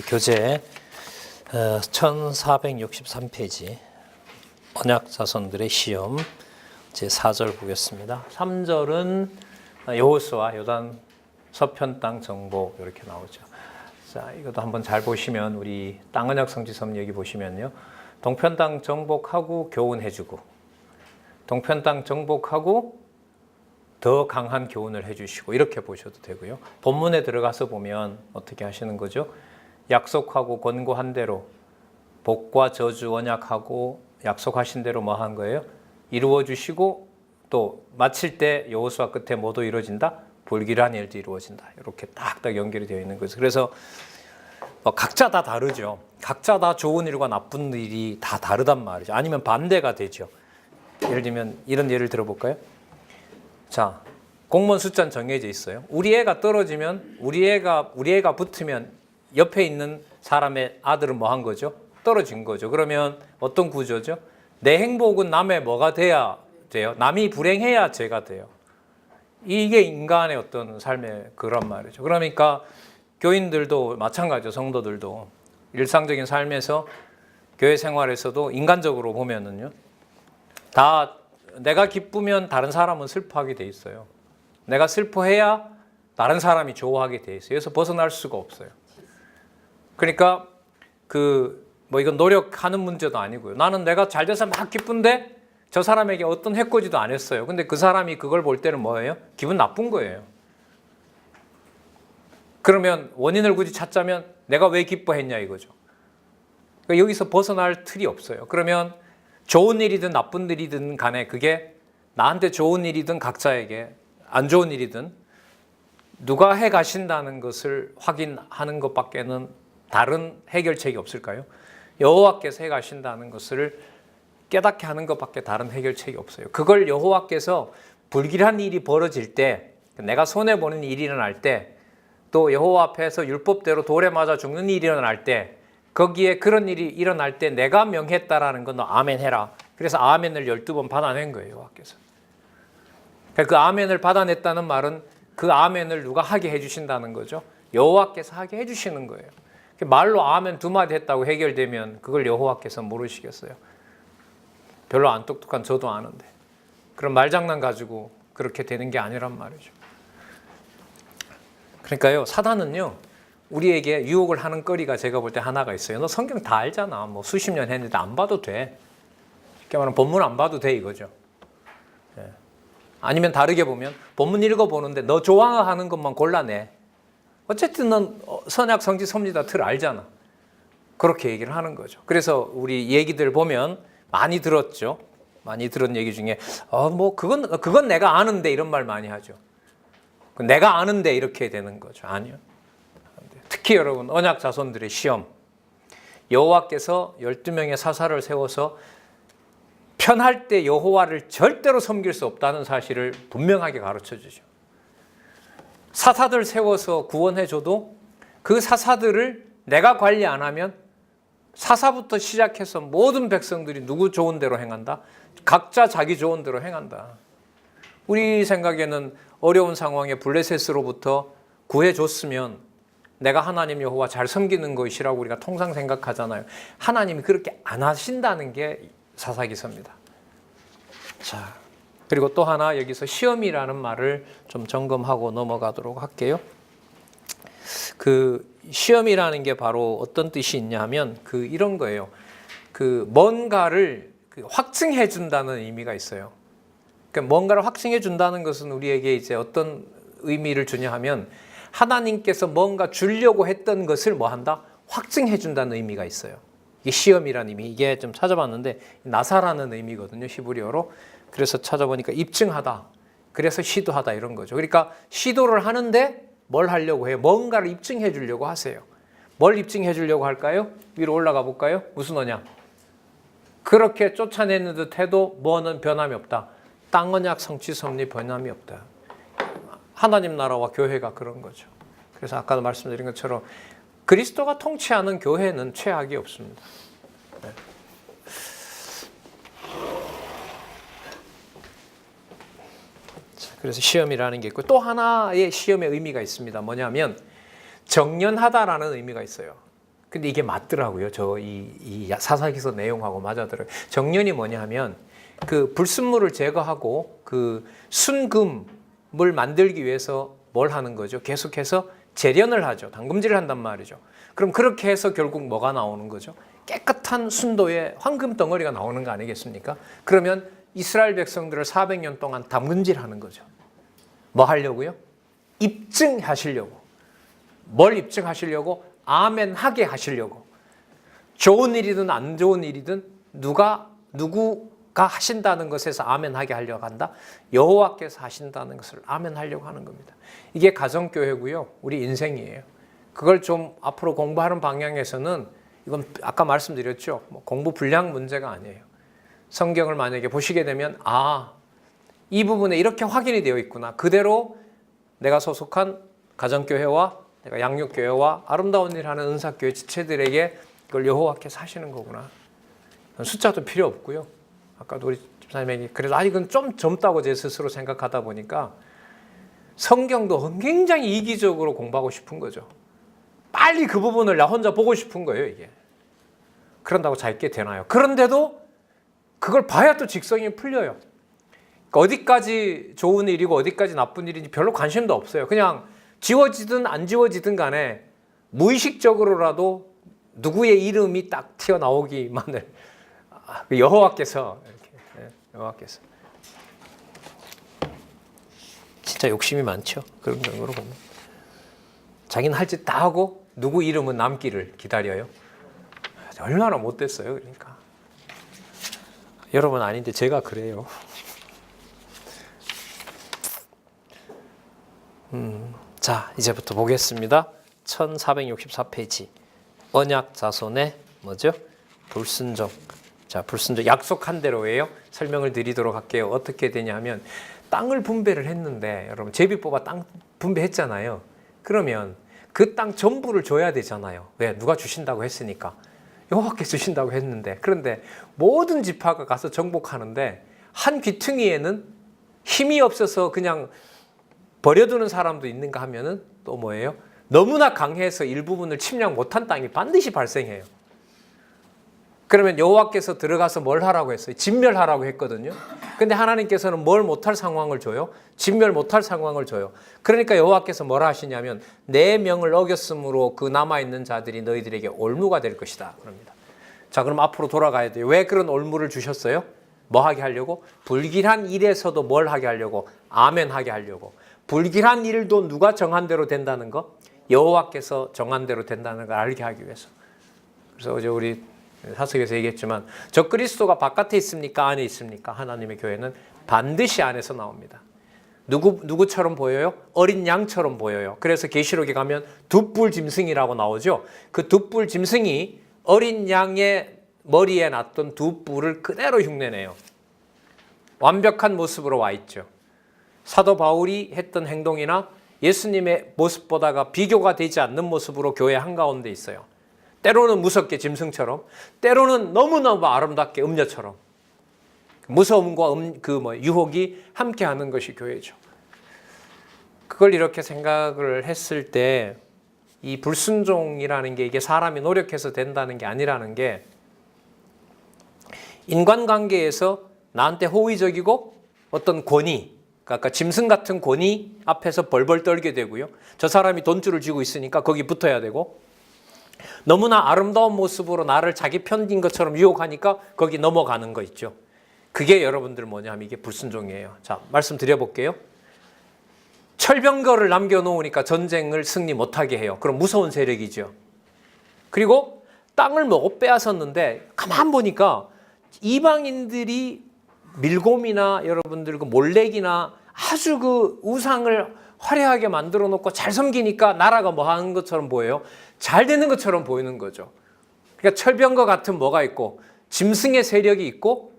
교재 1463페이지 언약 자손들의 시험 제4절 보겠습니다. 3절은 여호수아 요단 서편 땅 정복 이렇게 나오죠. 자, 이것도 한번 잘 보시면 우리 땅 언약 성지섬 여기 보시면요. 동편 땅 정복하고 교훈해주고 동편 땅 정복하고 더 강한 교훈을 해주시고 이렇게 보셔도 되고요. 본문에 들어가서 보면 어떻게 하시는 거죠? 약속하고 권고한 대로 복과 저주 언약하고 약속하신 대로 뭐 한 거예요? 이루어 주시고 또 마칠 때 여호수아 끝에 뭐도 이루어진다? 불길한 일도 이루어진다. 이렇게 딱딱 연결이 되어 있는 거죠. 그래서 각자 다 다르죠. 각자 다 좋은 일과 나쁜 일이 다 다르단 말이죠. 아니면 반대가 되죠. 예를 들면 이런 예를 들어볼까요? 자, 공무원 숫자는 정해져 있어요. 우리 애가 떨어지면 우리 애가 붙으면 옆에 있는 사람의 아들은 뭐 한 거죠? 떨어진 거죠. 그러면 어떤 구조죠? 내 행복은 남의 뭐가 돼야 돼요? 남이 불행해야 죄가 돼요. 이게 인간의 어떤 삶의 그런 말이죠. 그러니까 교인들도 마찬가지죠. 성도들도 일상적인 삶에서 교회 생활에서도 인간적으로 보면은요. 다 내가 기쁘면 다른 사람은 슬퍼하게 돼 있어요. 내가 슬퍼해야 다른 사람이 좋아하게 돼 있어요. 그래서 벗어날 수가 없어요. 그러니까 이건 노력하는 문제도 아니고요. 나는 내가 잘 돼서 막 기쁜데 저 사람에게 어떤 해코지도 안 했어요. 근데 그 사람이 그걸 볼 때는 뭐예요? 기분 나쁜 거예요. 그러면 원인을 굳이 찾자면 내가 왜 기뻐했냐 이거죠. 그러니까 여기서 벗어날 틀이 없어요. 그러면 좋은 일이든 나쁜 일이든 간에 그게 나한테 좋은 일이든 각자에게 안 좋은 일이든 누가 해 가신다는 것을 확인하는 것밖에는 다른 해결책이 없을까요? 여호와께서 해 가신다는 것을 깨닫게 하는 것밖에 다른 해결책이 없어요. 그걸 여호와께서 불길한 일이 벌어질 때, 내가 손해보는 일이 일어날 때, 또 여호와 앞에서 율법대로 돌에 맞아 죽는 일이 일어날 때, 거기에 그런 일이 일어날 때 내가 명했다라는 건 너 아멘 해라. 그래서 아멘을 12번 받아낸 거예요, 여호와께서. 그 아멘을 받아냈다는 말은 그 아멘을 누가 하게 해주신다는 거죠? 여호와께서 하게 해주시는 거예요. 말로 아멘 두 마디 했다고 해결되면 그걸 여호와께서 모르시겠어요? 별로 안 똑똑한 저도 아는데. 그런 말장난 가지고 그렇게 되는 게 아니란 말이죠. 그러니까요, 사단은요, 우리에게 유혹을 하는 거리가 제가 볼 때 하나가 있어요. 너 성경 다 알잖아. 뭐 수십 년 했는데 안 봐도 돼. 이렇게 말하면 본문 안 봐도 돼 이거죠. 예. 아니면 다르게 보면 본문 읽어보는데 너 좋아하는 것만 골라내. 어쨌든 넌 선약, 성지, 섭리다 틀 알잖아. 그렇게 얘기를 하는 거죠. 그래서 우리 얘기들 보면 많이 들었죠. 많이 들은 얘기 중에 그건 내가 아는데 이런 말 많이 하죠. 내가 아는데 이렇게 되는 거죠. 아니요. 특히 여러분 언약 자손들의 시험. 여호와께서 12명의 사사를 세워서 편할 때 여호와를 절대로 섬길 수 없다는 사실을 분명하게 가르쳐 주죠. 사사들 세워서 구원해줘도 그 사사들을 내가 관리 안 하면 사사부터 시작해서 모든 백성들이 누구 좋은 대로 행한다? 각자 자기 좋은 대로 행한다. 우리 생각에는 어려운 상황에 블레셋으로부터 구해줬으면 내가 하나님 여호와 잘 섬기는 것이라고 우리가 통상 생각하잖아요. 하나님이 그렇게 안 하신다는 게 사사기서입니다. 자, 그리고 또 하나 여기서 시험이라는 말을 좀 점검하고 넘어가도록 할게요. 그 시험이라는 게 바로 어떤 뜻이 있냐 하면 이런 거예요. 뭔가를 확증해 준다는 의미가 있어요. 그러니까 뭔가를 확증해 준다는 것은 우리에게 이제 어떤 의미를 주냐 하면 하나님께서 뭔가 주려고 했던 것을 뭐 한다? 확증해 준다는 의미가 있어요. 이게 시험이라는 의미. 이게 좀 찾아봤는데 나사라는 의미거든요. 히브리어로. 그래서 찾아보니까 입증하다. 그래서 시도하다 이런 거죠. 그러니까 시도를 하는데 뭘 하려고 해요? 뭔가를 입증해 주려고 하세요. 뭘 입증해 주려고 할까요? 위로 올라가 볼까요? 무슨 언약? 그렇게 쫓아내는 듯 해도 뭐는 변함이 없다. 땅 언약 성취 섭리 변함이 없다. 하나님 나라와 교회가 그런 거죠. 그래서 아까도 말씀드린 것처럼 그리스도가 통치하는 교회는 최악이 없습니다. 네. 그래서 시험이라는 게 있고 또 하나의 시험의 의미가 있습니다. 뭐냐면 정연하다라는 의미가 있어요. 근데 이게 맞더라고요. 이 사사기서 내용하고 맞아들어요. 정년이 뭐냐 하면 그 불순물을 제거하고 그 순금을 만들기 위해서 뭘 하는 거죠? 계속해서 재련을 하죠. 담금질을 한단 말이죠. 그럼 그렇게 해서 결국 뭐가 나오는 거죠? 깨끗한 순도의 황금 덩어리가 나오는 거 아니겠습니까? 그러면 이스라엘 백성들을 400년 동안 담금질하는 거죠. 뭐 하려고요? 입증하시려고. 뭘 입증하시려고? 아멘하게 하시려고. 좋은 일이든 안 좋은 일이든 누가 하신다는 것에서 아멘하게 하려고 한다. 여호와께서 하신다는 것을 아멘하려고 하는 겁니다. 이게 가정교회고요. 우리 인생이에요. 그걸 좀 앞으로 공부하는 방향에서는 이건 아까 말씀드렸죠. 공부 분량 문제가 아니에요. 성경을 만약에 보시게 되면 이 부분에 이렇게 확인이 되어 있구나. 그대로 내가 소속한 가정교회와 내가 양육교회와 아름다운 일 하는 은사교회 지체들에게 이걸 여호와께서 하시는 거구나. 숫자도 필요 없고요. 아까도 우리 집사님이 그래도 아직은 좀 젊다고 제 스스로 생각하다 보니까 성경도 굉장히 이기적으로 공부하고 싶은 거죠. 빨리 그 부분을 나 혼자 보고 싶은 거예요, 이게. 그런다고 잘 있게 되나요? 그런데도 그걸 봐야 또 직성이 풀려요. 그러니까 어디까지 좋은 일이고 어디까지 나쁜 일인지 별로 관심도 없어요. 그냥 지워지든 안 지워지든 간에 무의식적으로라도 누구의 이름이 딱 튀어나오기만을 여호와께서 이렇게 여호와께서 진짜 욕심이 많죠. 그런 경우로 보면 자기는 할 짓 다 하고 누구 이름은 남기를 기다려요. 얼마나 못됐어요. 그러니까 여러분 아닌데 제가 그래요. 자, 이제부터 보겠습니다. 1464페이지 언약 자손의 뭐죠? 불순종. 자, 불순종 약속한 대로예요. 설명을 드리도록 할게요. 어떻게 되냐면 땅을 분배를 했는데 여러분 제비 뽑아 땅 분배했잖아요. 그러면 그 땅 전부를 줘야 되잖아요. 왜? 누가 주신다고 했으니까. 여호와께서 주신다고 했는데 그런데 모든 지파가 가서 정복하는데 한 귀퉁이에는 힘이 없어서 그냥 버려두는 사람도 있는가 하면은 또 뭐예요? 너무나 강해서 일부분을 침략 못한 땅이 반드시 발생해요. 그러면 여호와께서 들어가서 뭘 하라고 했어요? 진멸하라고 했거든요. 근데 하나님께서는 뭘 못할 상황을 줘요? 진멸 못할 상황을 줘요. 그러니까 여호와께서 뭐라 하시냐면 내 명을 어겼으므로 그 남아있는 자들이 너희들에게 올무가 될 것이다. 그럽니다. 자, 그럼 앞으로 돌아가야 돼요. 왜 그런 올무를 주셨어요? 뭐 하게 하려고? 불길한 일에서도 뭘 하게 하려고? 아멘 하게 하려고. 불길한 일도 누가 정한 대로 된다는 거? 여호와께서 정한 대로 된다는 걸 알게 하기 위해서. 그래서 어제 우리 사석에서 얘기했지만 저 그리스도가 바깥에 있습니까? 안에 있습니까? 하나님의 교회는 반드시 안에서 나옵니다. 누구처럼 보여요? 어린 양처럼 보여요. 그래서 계시록에 가면 두 뿔 짐승이라고 나오죠. 그 두 뿔 짐승이 어린 양의 머리에 났던 두 뿔을 그대로 흉내내요. 완벽한 모습으로 와 있죠. 사도 바울이 했던 행동이나 예수님의 모습보다가 비교가 되지 않는 모습으로 교회 한가운데 있어요. 때로는 무섭게 짐승처럼, 때로는 너무너무 아름답게 음녀처럼. 무서움과 유혹이 함께하는 것이 교회죠. 그걸 이렇게 생각을 했을 때 이 불순종이라는 게 이게 사람이 노력해서 된다는 게 아니라는 게 인간관계에서 나한테 호의적이고 어떤 권위, 그러니까 짐승 같은 권위 앞에서 벌벌 떨게 되고요. 저 사람이 돈줄을 쥐고 있으니까 거기 붙어야 되고 너무나 아름다운 모습으로 나를 자기 편인 것처럼 유혹하니까 거기 넘어가는 거 있죠. 그게 여러분들 뭐냐면 이게 불순종이에요. 자, 말씀드려볼게요. 철병거를 남겨놓으니까 전쟁을 승리 못하게 해요. 그럼 무서운 세력이죠. 그리고 땅을 먹어 빼앗았는데 가만 보니까 이방인들이 밀곰이나 여러분들 그 몰렉이나 아주 그 우상을 화려하게 만들어 놓고 잘 섬기니까 나라가 뭐 하는 것처럼 보여요. 잘 되는 것처럼 보이는 거죠. 그러니까 철병거 같은 뭐가 있고 짐승의 세력이 있고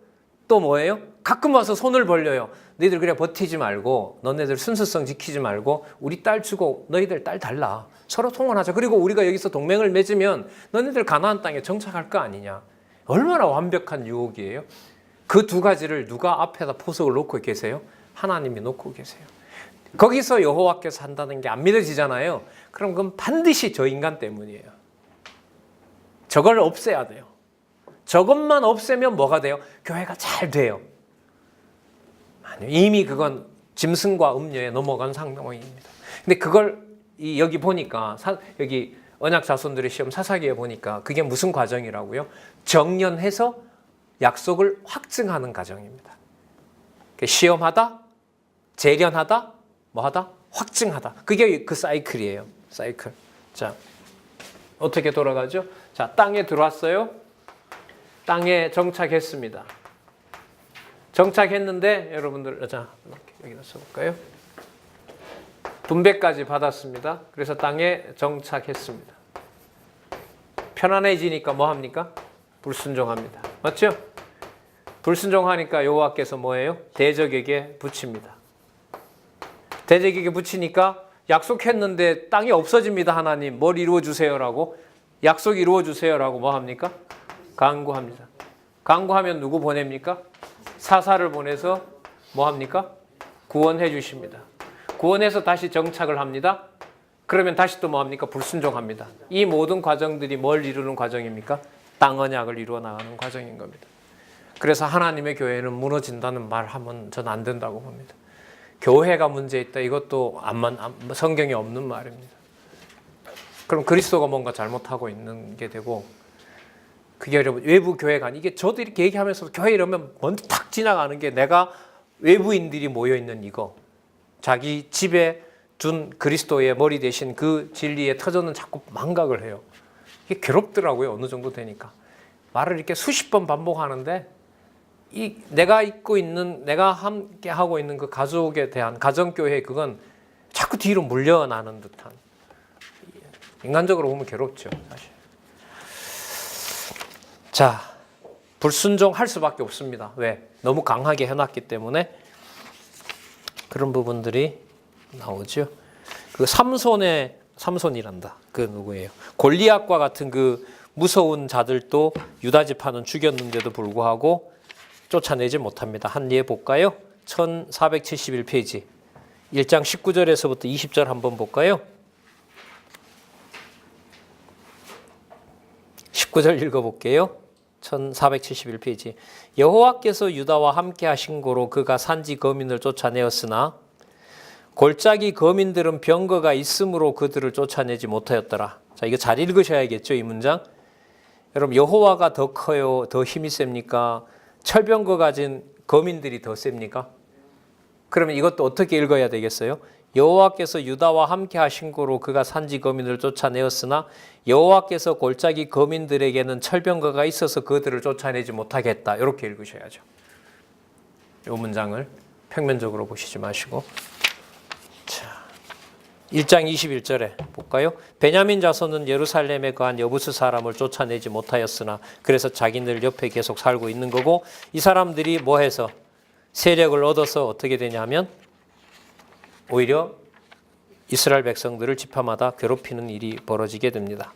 또 뭐예요? 가끔 와서 손을 벌려요. 너희들 그래 버티지 말고 너네들 순수성 지키지 말고 우리 딸 주고 너희들 딸 달라. 서로 통원하자. 그리고 우리가 여기서 동맹을 맺으면 너네들 가나안 땅에 정착할 거 아니냐. 얼마나 완벽한 유혹이에요. 그 두 가지를 누가 앞에다 포석을 놓고 계세요? 하나님이 놓고 계세요. 거기서 여호와께서 한다는 게 안 믿어지잖아요. 그럼 그건 반드시 저 인간 때문이에요. 저걸 없애야 돼요. 저것만 없애면 뭐가 돼요? 교회가 잘 돼요. 아니요, 이미 그건 짐승과 음녀에 넘어간 상황입니다. 근데 그걸 여기 보니까 여기 언약 자손들의 시험 사사기에 보니까 그게 무슨 과정이라고요? 정연해서 약속을 확증하는 과정입니다. 시험하다, 재련하다, 뭐하다? 확증하다. 그게 그 사이클이에요. 사이클. 자, 어떻게 돌아가죠? 자, 땅에 들어왔어요. 땅에 정착했습니다. 정착했는데 여러분들, 자, 여기다 써볼까요? 분배까지 받았습니다. 그래서 땅에 정착했습니다. 편안해지니까 뭐 합니까? 불순종합니다. 맞죠? 불순종하니까 여호와께서 뭐예요? 대적에게 붙입니다. 대적에게 붙이니까 약속했는데 땅이 없어집니다. 하나님 뭘 이루어주세요라고, 약속 이루어주세요라고 뭐 합니까? 간구합니다. 간구하면 누구 보냅니까? 사사를 보내서 뭐 합니까? 구원해 주십니다. 구원해서 다시 정착을 합니다. 그러면 다시 또 뭐 합니까? 불순종합니다. 이 모든 과정들이 뭘 이루는 과정입니까? 땅 언약을 이루어 나가는 과정인 겁니다. 그래서 하나님의 교회는 무너진다는 말 하면 전 안 된다고 봅니다. 교회가 문제 있다, 이것도 성경에 없는 말입니다. 그럼 그리스도가 뭔가 잘못하고 있는 게 되고, 그게 여러분 외부 교회가 이게 저도 이렇게 얘기하면서 교회 이러면 먼저 탁 지나가는 게, 내가 외부인들이 모여 있는 이거, 자기 집에 둔 그리스도의 머리 대신 그 진리의 터전은 자꾸 망각을 해요. 이게 괴롭더라고요. 어느 정도 되니까 말을 이렇게 수십 번 반복하는데, 이 내가 있고 있는, 내가 함께 하고 있는 그 가족에 대한 가정교회, 그건 자꾸 뒤로 물려나는 듯한, 인간적으로 보면 괴롭죠, 사실. 자, 불순종할 수밖에 없습니다. 왜? 너무 강하게 해놨기 때문에 그런 부분들이 나오죠. 그 삼손이란다. 그 누구예요? 골리앗과 같은 그 무서운 자들도 유다 지파는 죽였는데도 불구하고 쫓아내지 못합니다. 한 예 볼까요? 1471페이지 1장 19절에서부터 20절 한번 볼까요? 19절 읽어볼게요. 1471페이지. 여호와께서 유다와 함께 하신 고로 그가 산지 거민을 쫓아내었으나 골짜기 거민들은 병거가 있으므로 그들을 쫓아내지 못하였더라. 자, 이거 잘 읽으셔야겠죠, 이 문장. 여러분, 여호와가 더 커요? 더 힘이 셉니까? 철병거 가진 거민들이 더 셉니까? 그러면 이것도 어떻게 읽어야 되겠어요? 여호와께서 유다와 함께 하신 고로 그가 산지 거민을 쫓아내었으나 여호와께서 골짜기 거민들에게는 철병거가 있어서 그들을 쫓아내지 못하게 했다. 이렇게 읽으셔야죠. 이 문장을 평면적으로 보시지 마시고. 자, 1장 21절에 볼까요? 베냐민 자손은 예루살렘에 거한 여부스 사람을 쫓아내지 못하였으나 그래서 자기들 옆에 계속 살고 있는 거고, 이 사람들이 뭐 해서 세력을 얻어서 어떻게 되냐면 오히려 이스라엘 백성들을 지파마다 괴롭히는 일이 벌어지게 됩니다.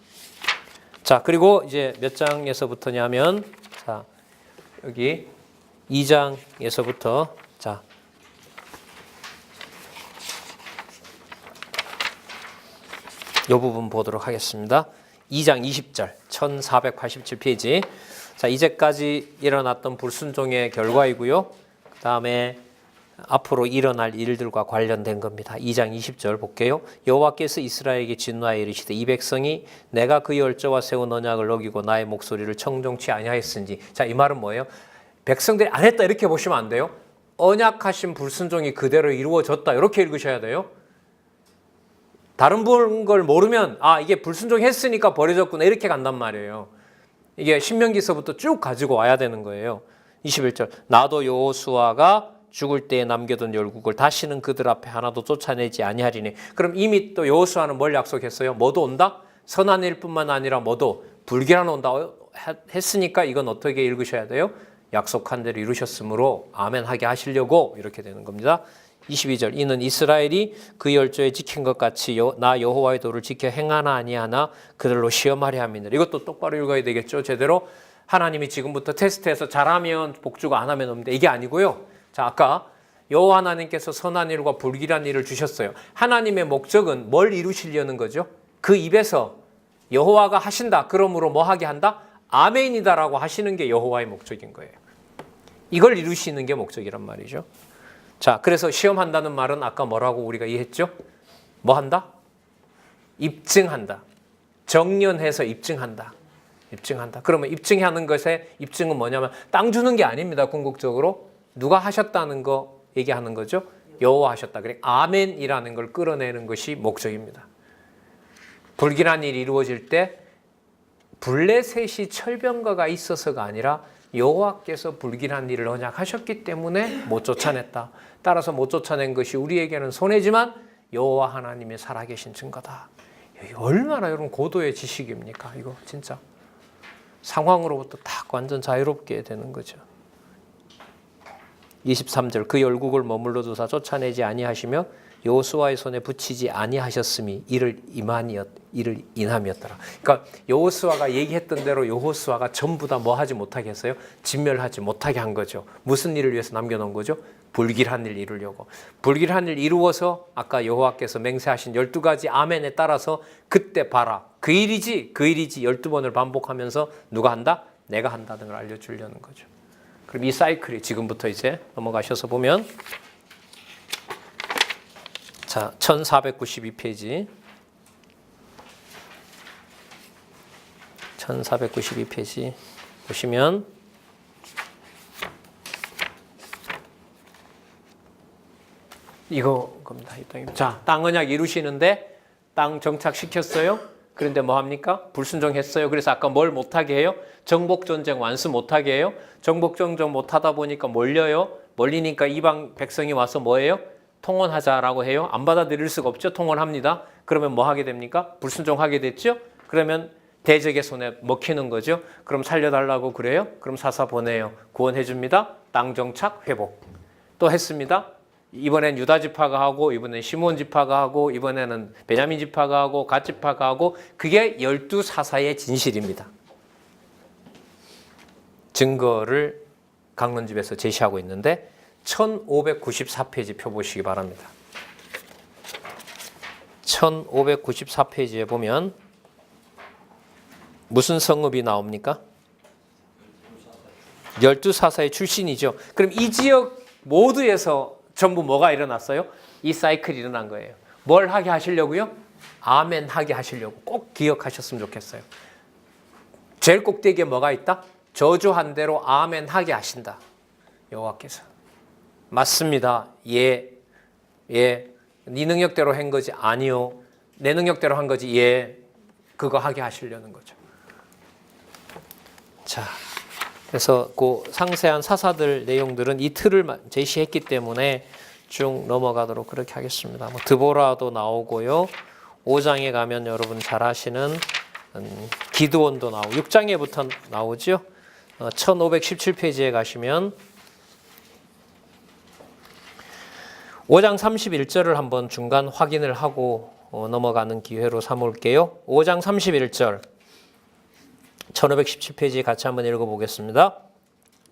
자, 그리고 이제 몇 장에서부터냐면, 자, 여기 2장에서부터, 자, 이 부분 보도록 하겠습니다. 2장 20절, 1487페이지. 자, 이제까지 일어났던 불순종의 결과이고요. 그 다음에 앞으로 일어날 일들과 관련된 겁니다. 2장 20절 볼게요. 여호와께서 이스라엘에게 진노하여 이르시되 이 백성이 내가 그 열조와 세운 언약을 어기고 나의 목소리를 청종치 아니하였은지. 자, 이 말은 뭐예요? 백성들이 안 했다 이렇게 보시면 안 돼요. 언약하신 불순종이 그대로 이루어졌다 이렇게 읽으셔야 돼요. 다른 걸 모르면 아, 이게 불순종했으니까 버려졌구나 이렇게 간단 말이에요. 이게 신명기서부터 쭉 가지고 와야 되는 거예요. 21절. 나도 여호수아가 죽을 때에 남겨둔 열국을 다시는 그들 앞에 하나도 쫓아내지 아니하리니. 그럼 이미 또 여호수아는 뭘 약속했어요? 뭐도 온다? 선한 일뿐만 아니라 뭐도 불길한 온다 했으니까 이건 어떻게 읽으셔야 돼요? 약속한 대로 이루셨으므로 아멘 하게 하시려고 이렇게 되는 겁니다. 22절. 이는 이스라엘이 그 열조에 지킨 것 같이 나 여호와의 도를 지켜 행하나 아니하나 그들로 시험하려 함이니라. 이것도 똑바로 읽어야 되겠죠. 제대로 하나님이 지금부터 테스트해서 잘하면 복주고 안 하면 없는데 이게 아니고요. 자, 아까 여호와 하나님께서 선한 일과 불길한 일을 주셨어요. 하나님의 목적은 뭘 이루시려는 거죠? 그 입에서 여호와가 하신다. 그러므로 뭐 하게 한다? 아멘이다라고 하시는 게 여호와의 목적인 거예요. 이걸 이루시는 게 목적이란 말이죠. 자, 그래서 시험한다는 말은 아까 뭐라고 우리가 이해했죠? 뭐 한다? 입증한다. 정연해서 입증한다. 입증한다. 그러면 입증하는 것의 입증은 뭐냐면 땅 주는 게 아닙니다. 궁극적으로 누가 하셨다는 거 얘기하는 거죠. 여호와 하셨다. 그래 아멘이라는 걸 끌어내는 것이 목적입니다. 불길한 일이 이루어질 때 블레셋이 철병거가 있어서가 아니라 여호와께서 불길한 일을 언약하셨기 때문에 못 쫓아냈다. 따라서 못 쫓아낸 것이 우리에게는 손해지만 여호와 하나님의 살아계신 증거다. 얼마나 여러분 고도의 지식입니까? 이거 진짜 상황으로부터 딱 완전 자유롭게 되는 거죠. 23절 그 열국을 머물러 두사 쫓아내지 아니하시며 여호수아의 손에 붙이지 아니하셨음이 이를 인함이었더라. 그러니까 여호수아가 얘기했던 대로 여호수아가 전부 다 뭐 하지 못하게 했어요? 진멸하지 못하게 한 거죠. 무슨 일을 위해서 남겨놓은 거죠? 불길한 일 이루려고. 불길한 일 이루어서 아까 여호와께서 맹세하신 12가지 아멘에 따라서 그때 봐라. 그 일이지 12번을 반복하면서 누가 한다? 내가 한다는 걸 알려주려는 거죠. 그럼 이 사이클이 지금부터 이제 넘어가셔서 보면 자, 1492페이지 1492페이지 보시면 이거 겁니다. 자, 땅 언약 이루시는데 땅 정착시켰어요. 그런데 뭐 합니까? 불순종했어요. 그래서 아까 뭘 못하게 해요? 정복전쟁 완수 못하게 해요. 정복전쟁 못하다 보니까 몰려요. 몰리니까 이방 백성이 와서 뭐예요? 통혼하자라고 해요. 안 받아들일 수가 없죠. 통혼합니다. 그러면 뭐 하게 됩니까? 불순종하게 됐죠. 그러면 대적의 손에 먹히는 거죠. 그럼 살려달라고 그래요. 그럼 사사 보내요. 구원해 줍니다. 땅 정착 회복. 또 했습니다. 이번엔 유다 지파가 하고 이번엔 시몬 지파가 하고 이번에는 베냐민 지파가 하고 갓 지파가 하고 그게 12사사의 진실입니다. 증거를 강론집에서 제시하고 있는데 1594페이지 펴보시기 바랍니다. 1594페이지에 보면 무슨 성읍이 나옵니까? 12사사의 출신이죠. 그럼 이 지역 모두에서 전부 뭐가 일어났어요? 이 사이클이 일어난 거예요. 뭘 하게 하시려고요? 아멘 하게 하시려고 꼭 기억하셨으면 좋겠어요. 제일 꼭대기에 뭐가 있다? 저주한 대로 아멘 하게 하신다. 여호와께서. 맞습니다. 예. 네 능력대로 한 거지. 아니요. 내 능력대로 한 거지. 예. 그거 하게 하시려는 거죠. 자, 그래서 그 상세한 사사들 내용들은 이 틀을 제시했기 때문에 쭉 넘어가도록 그렇게 하겠습니다. 뭐 드보라도 나오고요. 5장에 가면 여러분 잘 아시는 기드온도 나오고 6장에부터 나오죠. 1517페이지에 가시면 5장 31절을 한번 중간 확인을 하고 넘어가는 기회로 삼을게요. 5장 31절 1517페이지 같이 한번 읽어보겠습니다.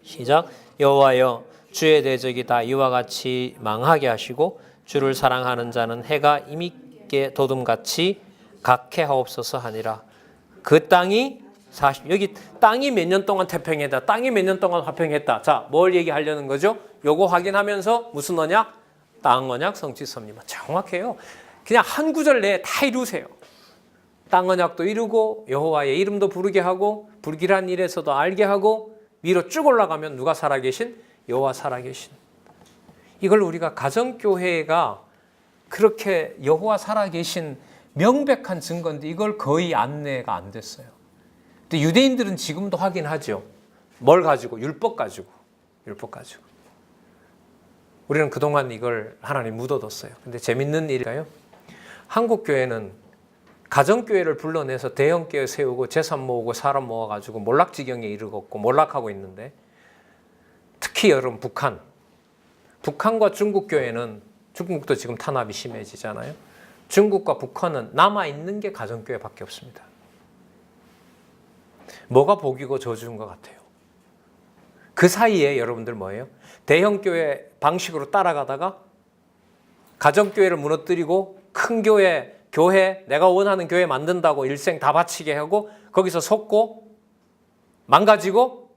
시작. 여호와여 주의 대적이 다 이와 같이 망하게 하시고 주를 사랑하는 자는 해가 임있게 도둠같이 각해하옵소서 하니라. 그 땅이 여기 땅이 몇 년 동안 태평했다. 땅이 몇 년 동안 화평했다. 자, 뭘 얘기하려는 거죠? 요거 확인하면서 무슨 언약? 땅 언약 성취섭니다. 정확해요. 그냥 한 구절 내에 다 이루세요. 땅 언약도 이루고 여호와의 이름도 부르게 하고 불길한 일에서도 알게 하고 위로 쭉 올라가면 누가 살아계신? 여호와 살아계신. 이걸 우리가 가정교회가 그렇게 여호와 살아계신 명백한 증거인데 이걸 거의 안내가 안 됐어요. 근데 유대인들은 지금도 확인하죠. 뭘 가지고? 율법 가지고. 율법 가지고. 우리는 그동안 이걸 하나님 묻어뒀어요. 근데 재밌는 일일까요? 한국 교회는 가정교회를 불러내서 대형교회 세우고 재산 모으고 사람 모아가지고 몰락지경에 이르렀고 몰락하고 있는데 특히 여러분 북한과 중국 교회는 중국도 지금 탄압이 심해지잖아요. 중국과 북한은 남아있는 게 가정교회밖에 없습니다. 뭐가 복이고 저주인 것 같아요. 그 사이에 여러분들 뭐예요? 대형교회 방식으로 따라가다가 가정교회를 무너뜨리고 큰 교회 교회, 내가 원하는 교회 만든다고 일생 다 바치게 하고 거기서 속고 망가지고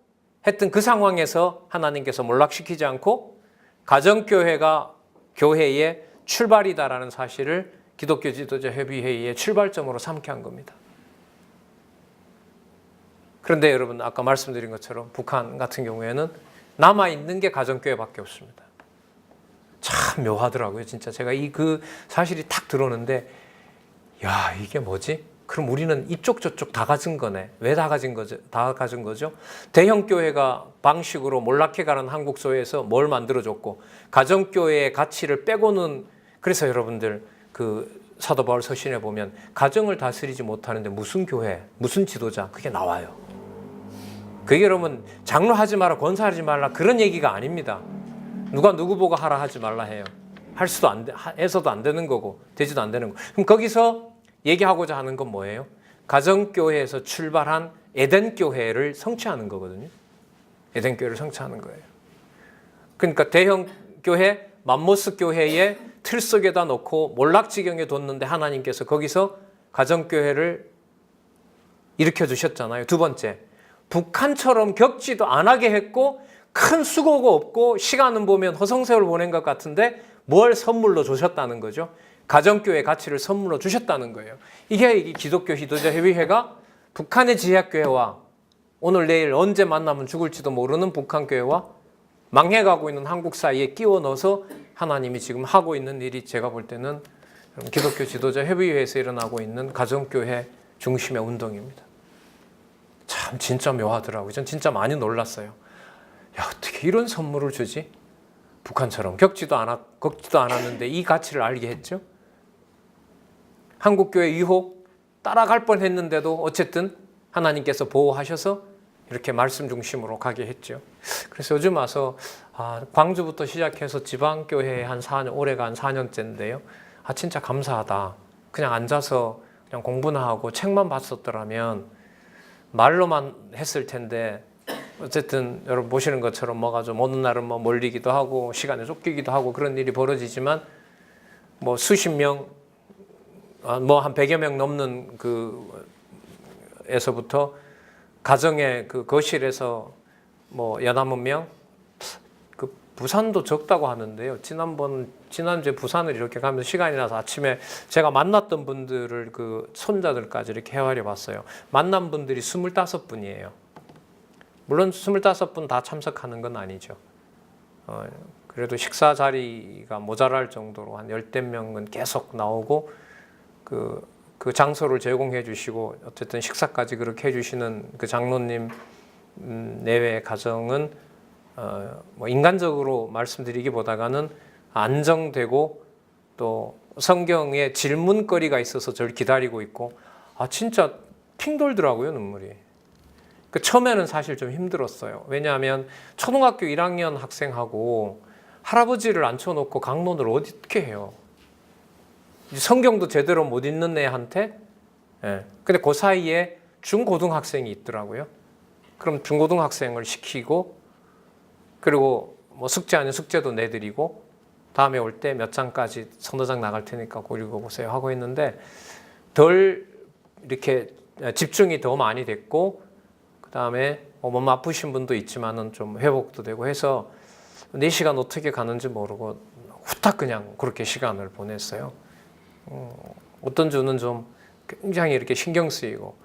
했던 그 상황에서 하나님께서 몰락시키지 않고 가정교회가 교회의 출발이다라는 사실을 기독교 지도자 협의회의의 출발점으로 삼게 한 겁니다. 그런데 여러분 아까 말씀드린 것처럼 북한 같은 경우에는 남아있는 게 가정교회밖에 없습니다. 참 묘하더라고요. 진짜 제가 그 사실이 탁 들어오는데 야 이게 뭐지? 그럼 우리는 이쪽 저쪽 다 가진 거네. 왜 다 가진 거죠? 다 가진 거죠? 대형 교회가 방식으로 몰락해가는 한국 사회에서 뭘 만들어줬고 가정교회의 가치를 빼고는 그래서 여러분들 그 사도 바울 서신에 보면 가정을 다스리지 못하는데 무슨 교회, 무슨 지도자 그게 나와요. 그게 여러분 장로하지 마라, 권사하지 말라 그런 얘기가 아닙니다. 누가 누구 보고 하라 하지 말라 해요. 할 수도 안 돼, 해서도 안 되는 거고 되지도 안 되는 거. 그럼 거기서 얘기하고자 하는 건 뭐예요? 가정교회에서 출발한 에덴교회를 성취하는 거거든요. 에덴교회를 성취하는 거예요. 그러니까 대형교회, 맘모스 교회의 틀 속에다 놓고 몰락지경에 뒀는데 하나님께서 거기서 가정교회를 일으켜주셨잖아요. 두 번째, 북한처럼 겪지도 안 하게 했고 큰 수고가 없고 시간은 보면 허송세월 보낸 것 같은데 뭘 선물로 주셨다는 거죠? 가정교회 가치를 선물로 주셨다는 거예요. 이게 기독교 지도자 협의회가 북한의 지하교회와 오늘 내일 언제 만나면 죽을지도 모르는 북한교회와 망해가고 있는 한국 사이에 끼워 넣어서 하나님이 지금 하고 있는 일이 제가 볼 때는 기독교 지도자 협의회에서 일어나고 있는 가정교회 중심의 운동입니다. 참 진짜 묘하더라고요. 전 진짜 많이 놀랐어요. 야 어떻게 이런 선물을 주지? 북한처럼 겪지도 않았는데 이 가치를 알게 했죠. 한국교회 유혹 따라갈 뻔했는데도 어쨌든 하나님께서 보호하셔서 이렇게 말씀 중심으로 가게 했죠. 그래서 요즘 와서 광주부터 시작해서 지방교회에 한 4년, 올해가 한 4년째인데요. 진짜 감사하다. 그냥 앉아서 그냥 공부나 하고 책만 봤었더라면 말로만 했을 텐데 어쨌든 여러분 보시는 것처럼 뭐가 좀 어느 날은 뭐 몰리기도 하고 시간에 쫓기기도 하고 그런 일이 벌어지지만 뭐 수십 명, 뭐 한 100여 명 넘는 에서부터 가정의 그 거실에서 뭐 여담은 명, 그 부산도 적다고 하는데요. 지난주에 부산을 이렇게 가면서 시간이 나서 아침에 제가 만났던 분들을 그 손자들까지 이렇게 헤아려 봤어요. 만난 분들이 25분이에요. 물론 25분 다 참석하는 건 아니죠. 그래도 식사 자리가 모자랄 정도로 한 10대 명은 계속 나오고 그 장소를 제공해 주시고 어쨌든 식사까지 그렇게 해 주시는 그 장로님 내외의 가정은 뭐 인간적으로 말씀드리기보다는 안정되고 또 성경에 질문거리가 있어서 저를 기다리고 있고 진짜 핑 돌더라고요 눈물이. 처음에는 사실 좀 힘들었어요. 왜냐하면 초등학교 1학년 학생하고 할아버지를 앉혀놓고 강론을 어떻게 해요? 성경도 제대로 못 읽는 애한테. 근데 그 사이에 중고등학생이 있더라고요. 그럼 중고등학생을 시키고 그리고 뭐 숙제 아닌 숙제도 내드리고 다음에 올 때 몇 장까지 서너 장 나갈 테니까 그거 읽어보세요 하고 있는데 덜 이렇게 집중이 더 많이 됐고 그 다음에 몸 아프신 분도 있지만은 좀 회복도 되고 해서 4시간 어떻게 가는지 모르고 후딱 그냥 그렇게 시간을 보냈어요. 어떤 주는 좀 굉장히 이렇게 신경 쓰이고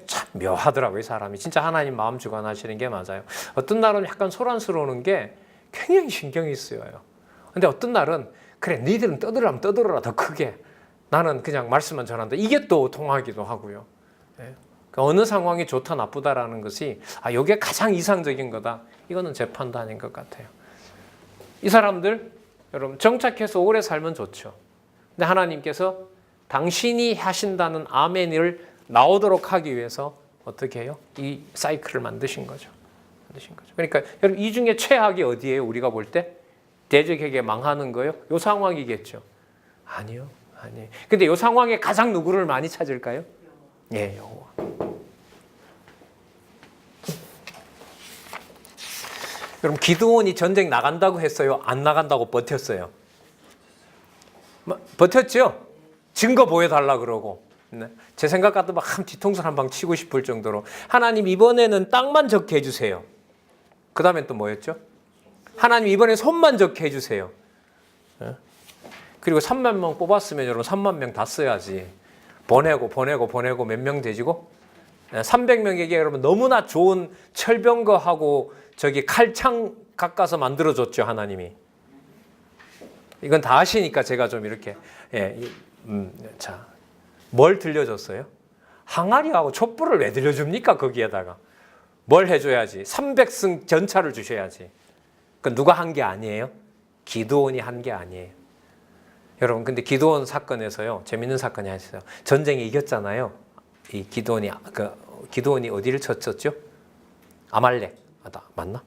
참 묘하더라고요. 사람이 진짜 하나님 마음 주관하시는 게 맞아요. 어떤 날은 약간 소란스러우는 게 굉장히 신경이 쓰여요. 근데 어떤 날은 그래 니들은 떠들라면 떠들어라 더 크게 나는 그냥 말씀만 전한다. 이게 또 통하기도 하고요. 그러니까 어느 상황이 좋다 나쁘다라는 것이 이게 가장 이상적인 거다. 이거는 제 판단인 것 같아요. 이 사람들 여러분 정착해서 오래 살면 좋죠. 근데 하나님께서 당신이 하신다는 아멘을 나오도록 하기 위해서 어떻게 해요? 이 사이클을 만드신 거죠. 그러니까 여러분 이 중에 최악이 어디예요? 우리가 볼 때 대적에게 망하는 거예요? 이 상황이겠죠. 아니요. 근데 이 상황에 가장 누구를 많이 찾을까요? 예, 여호와. 여러분 기드온이 전쟁 나간다고 했어요? 안 나간다고 버텼어요? 버텼죠? 증거 보여달라 그러고. 네. 제 생각 같으면 막 뒤통수 한 방 치고 싶을 정도로 하나님 이번에는 땅만 적게 해주세요. 그 다음엔 또 뭐였죠? 하나님 이번에 손만 적게 해주세요. 네. 그리고 3만 명 뽑았으면 여러분 3만 명 다 써야지. 보내고 몇 명 되지고 300명에게 여러분 너무나 좋은 철병거하고 저기 칼창 깎아서 만들어줬죠 하나님이. 이건 다 아시니까 제가 좀 이렇게 자, 뭘 들려줬어요? 항아리하고 촛불을 왜 들려줍니까? 거기에다가 뭘 해줘야지? 300승 전차를 주셔야지. 그 누가 한 게 아니에요? 기드온이 한 게 아니에요. 여러분 근데 기드온 사건에서요 재밌는 사건이 하나 있어요. 전쟁에 이겼잖아요. 이 기드온이 어디를 쳤었죠? 아말렉 맞나?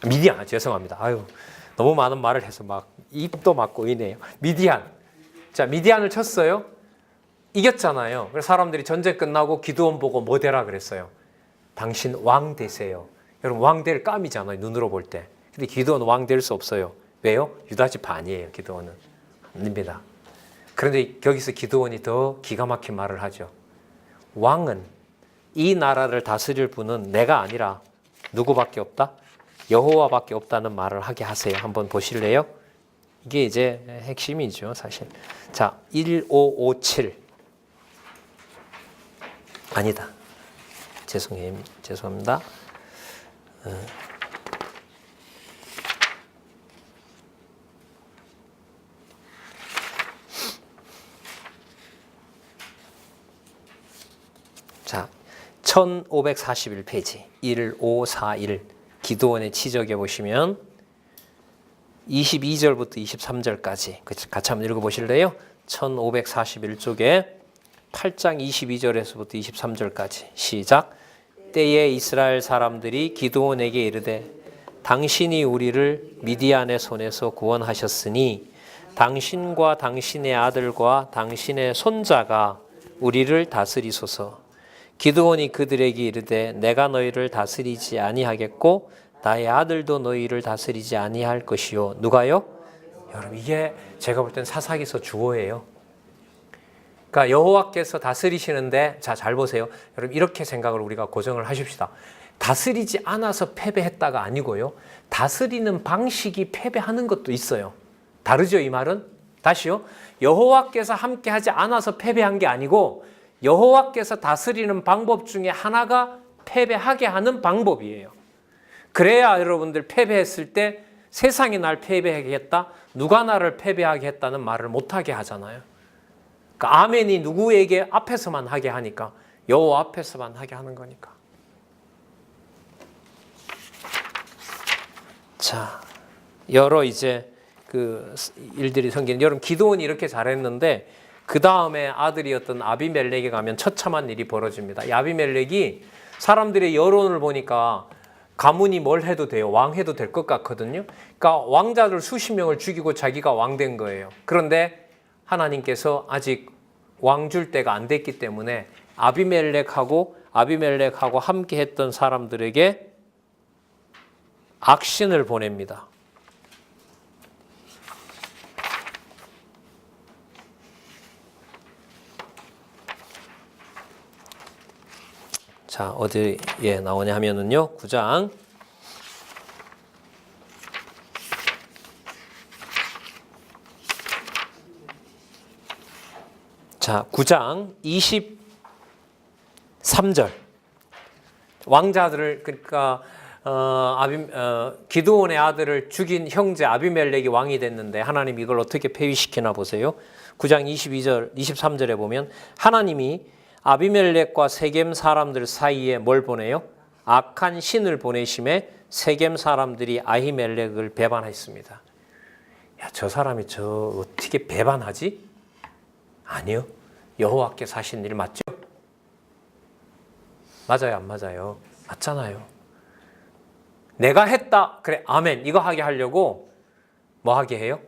미디안 죄송합니다. 아유 너무 많은 말을 해서 막 입도 막고 이네요. 미디안. 자 미디안을 쳤어요. 이겼잖아요. 그래서 사람들이 전쟁 끝나고 기드온 보고 뭐 되라 그랬어요? 당신 왕 되세요. 여러분 왕 될 감이잖아요. 눈으로 볼 때. 근데 기드온 왕 될 수 없어요. 왜요? 유다집 반이에요. 기드온은. 아닙니다. 그런데 여기서 기드온이 더 기가 막힌 말을 하죠. 왕은 이 나라를 다스릴 분은 내가 아니라 누구밖에 없다? 여호와밖에 없다는 말을 하게 하세요. 한번 보실래요? 이게 이제 핵심이죠, 사실. 자, 1557. 아니다. 죄송합니다. 자, 1541페이지 1541 기드온의 치적에 보시면 22절부터 23절까지 같이 한번 읽어보실래요? 1541쪽에 8장 22절에서부터 23절까지 시작. 때에 이스라엘 사람들이 기드온에게 이르되 당신이 우리를 미디안의 손에서 구원하셨으니 당신과 당신의 아들과 당신의 손자가 우리를 다스리소서. 기드온이 그들에게 이르되 내가 너희를 다스리지 아니하겠고 나의 아들도 너희를 다스리지 아니할 것이요. 누가요? 여러분 이게 제가 볼 땐 사사기서 주어예요. 그러니까 여호와께서 다스리시는데 자, 잘 보세요. 여러분 이렇게 생각을 우리가 고정을 하십시다. 다스리지 않아서 패배했다가 아니고요. 다스리는 방식이 패배하는 것도 있어요. 다르죠, 이 말은? 다시요. 여호와께서 함께하지 않아서 패배한 게 아니고 여호와께서 다스리는 방법 중에 하나가 패배하게 하는 방법이에요. 그래야 여러분들 패배했을 때 세상이 날 패배하게 했다, 누가 나를 패배하게 했다는 말을 못하게 하잖아요. 그러니까 아멘이 누구에게 앞에서만 하게 하니까, 여호와 앞에서만 하게 하는 거니까. 자, 여러 이제 그 일들이 생기는, 여러분 기드온이 이렇게 잘했는데 그 다음에 아들이었던 아비멜렉에 가면 처참한 일이 벌어집니다. 이 아비멜렉이 사람들의 여론을 보니까 가문이 뭘 해도 돼요. 왕 해도 될 것 같거든요. 그러니까 왕자들 수십 명을 죽이고 자기가 왕 된 거예요. 그런데 하나님께서 아직 왕 줄 때가 안 됐기 때문에 아비멜렉하고 함께 했던 사람들에게 악신을 보냅니다. 자, 어디에 나오냐 하면은요, 9장. 자, 9장 23절. 왕자들을, 그러니까 기드온의 아들을 죽인 형제 아비멜렉이 왕이 됐는데 하나님 이걸 어떻게 폐위시키나 보세요. 9장 22절, 23절에 보면 하나님이 아비멜렉과 세겜 사람들 사이에 뭘 보내요? 악한 신을 보내심에 세겜 사람들이 아히멜렉을 배반했습니다. 야, 저 사람이 저 어떻게 배반하지? 아니요. 여호와께서 하신 일 맞죠? 맞아요, 안 맞아요? 맞잖아요. 내가 했다. 그래, 아멘. 이거 하게 하려고 뭐 하게 해요?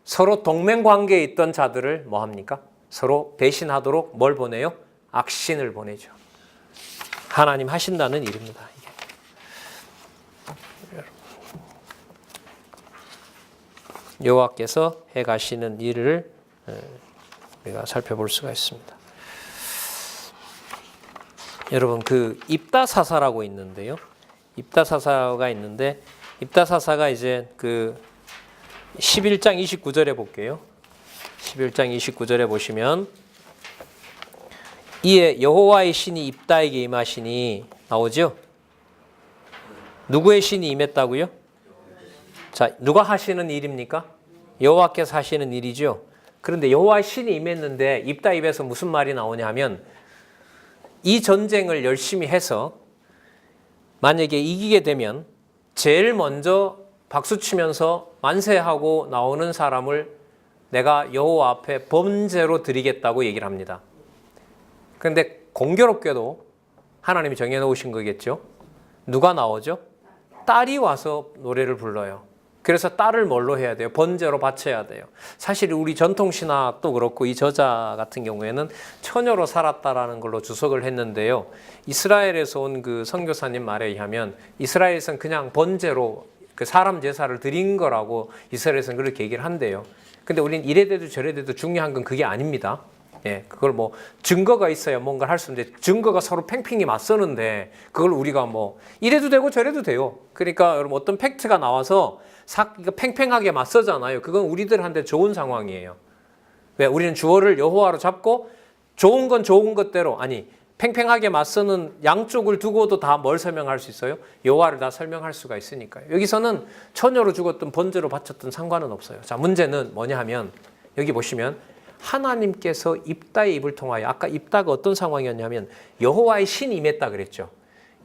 서로 동맹 관계에 있던 자들을 뭐 합니까? 서로 배신하도록 뭘 보내요? 악신을 보내죠. 하나님 하신다는 일입니다. 이게. 여호와께서 해 가시는 일을 우리가 살펴볼 수가 있습니다. 여러분 그 입다사사라고 있는데요. 입다사사가 있는데 입다사사가 이제 그 11장 29절에 볼게요. 11장 29절에 보시면 이에 여호와의 신이 입다에게 임하시니 나오죠? 누구의 신이 임했다고요? 자, 누가 하시는 일입니까? 여호와께서 하시는 일이죠. 그런데 여호와의 신이 임했는데 입다 입에서 무슨 말이 나오냐 하면 이 전쟁을 열심히 해서 만약에 이기게 되면 제일 먼저 박수치면서 만세하고 나오는 사람을 내가 여호와 앞에 번제로 드리겠다고 얘기를 합니다. 그런데 공교롭게도 하나님이 정해놓으신 거겠죠. 누가 나오죠? 딸이 와서 노래를 불러요. 그래서 딸을 뭘로 해야 돼요? 번제로 바쳐야 돼요. 사실 우리 전통신학도 그렇고 이 저자 같은 경우에는 처녀로 살았다라는 걸로 주석을 했는데요. 이스라엘에서 온 그 선교사님 말에 의하면 이스라엘에서는 그냥 번제로 그 사람 제사를 드린 거라고 이스라엘에서는 그렇게 얘기를 한대요. 근데 우리는 이래돼도 저래돼도 중요한 건 그게 아닙니다. 예, 그걸 뭐 증거가 있어야 뭔가를 할 수 있는데 증거가 서로 팽팽히 맞서는데 그걸 우리가 뭐 이래도 되고 저래도 돼요. 그러니까 여러분 어떤 팩트가 나와서 팽팽하게 맞서잖아요. 그건 우리들한테 좋은 상황이에요. 왜? 우리는 주어를 여호와로 잡고 좋은 건 좋은 것대로 아니 팽팽하게 맞서는 양쪽을 두고도 다 뭘 설명할 수 있어요? 여호와를 다 설명할 수가 있으니까요. 여기서는 처녀로 죽었든 번제로 바쳤든 상관은 없어요. 자, 문제는 뭐냐 하면 여기 보시면 하나님께서 입다의 입을 통하여 아까 입다가 어떤 상황이었냐면 여호와의 신이 임했다 그랬죠.